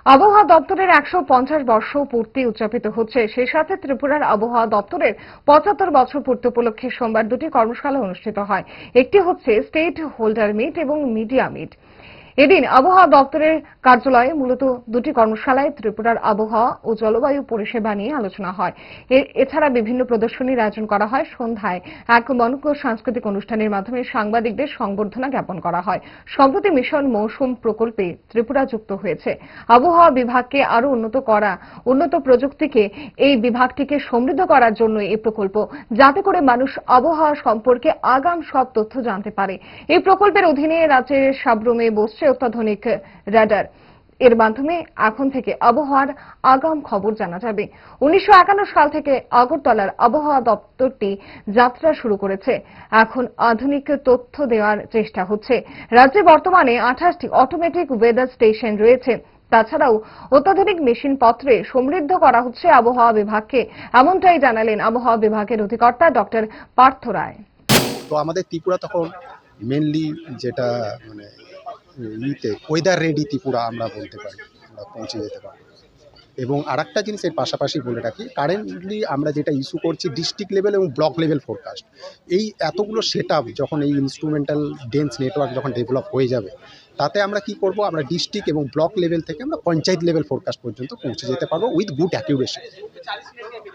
আবহাওয়া দপ্তরের ১৫০ বর্ষ পূর্তি উদযাপিত হচ্ছে। সেই সাথে ত্রিপুরার আবহাওয়া দপ্তরের ৭৫ বছর পূর্তি উপলক্ষে সোমবার দুটি কর্মশালা অনুষ্ঠিত হয়। একটি হচ্ছে স্টেট হোল্ডার মিট এবং মিডিয়া মিট। এদিন আবহাওয়া দপ্তরের কার্যালয়ে মূলত দুটি কর্মশালায় ত্রিপুরার আবহাওয়া ও জলবায়ু পরিষেবা নিয়ে আলোচনা হয়। এছাড়া বিভিন্ন প্রদর্শনীর আয়োজন করা হয়। সন্ধ্যায় এক মনোজ্ঞ সাংস্কৃতিক অনুষ্ঠানের মাধ্যমে সাংবাদিকদের সংবর্ধনা জ্ঞাপন করা হয়। সম্প্রতি মিশন মৌসুম প্রকল্পে ত্রিপুরা যুক্ত হয়েছে। আবহাওয়া বিভাগকে আরো উন্নত প্রযুক্তিকে এই বিভাগটিকে সমৃদ্ধ করার জন্য এই প্রকল্প, যাতে করে মানুষ আবহাওয়া সম্পর্কে আগাম সব তথ্য জানতে পারে। এই প্রকল্পের অধীনে রাজ্যের সাব্রমে বসছে অত্যাধুনিক রাডার। এর মাধ্যমে এখন থেকে আবহাওয়ার আগাম খবর জানা যাবে। ১৯৫১ সাল থেকে আগরতলার আবহাওয়া দপ্তরটি যাত্রা শুরু করেছে। এখন আধুনিক তথ্য দেওয়ার চেষ্টা হচ্ছে। রাজ্যে বর্তমানে ২৮টি অটোমেটিক ওয়েদার স্টেশন রয়েছে। তাছাড়াও অত্যাধুনিক মেশিনপত্রে সমৃদ্ধ করা হচ্ছে আবহাওয়া বিভাগকে। এমনটাই জানালেন আবহাওয়া বিভাগের অধিকর্তা ডক্টর পার্থ রায়। তো আমাদের ত্রিপুরা তখন মেনলি যেটা মানে ওয়েদার রেডি ত্রিপুরা আমরা বলতে পারি, আমরা পৌঁছে যেতে পারি। এবং আরেকটা জিনিস এর পাশাপাশি বলে রাখি, কারেন্টলি আমরা যেটা ইস্যু করছি ডিস্ট্রিক্ট লেভেল এবং ব্লক লেভেল ফোরকাস্ট। এই এতগুলো সেট আপ যখন এই ইনস্ট্রুমেন্টাল ডেন্স নেটওয়ার্ক যখন ডেভেলপ হয়ে যাবে, তাতে আমরা কি করব, আমরা ডিস্ট্রিক্ট এবং ব্লক লেভেল থেকে আমরা পঞ্চায়েত লেভেল ফোরকাস্ট পর্যন্ত পৌঁছে যেতে পারবো উইথ গুড অ্যাকিউরেসি।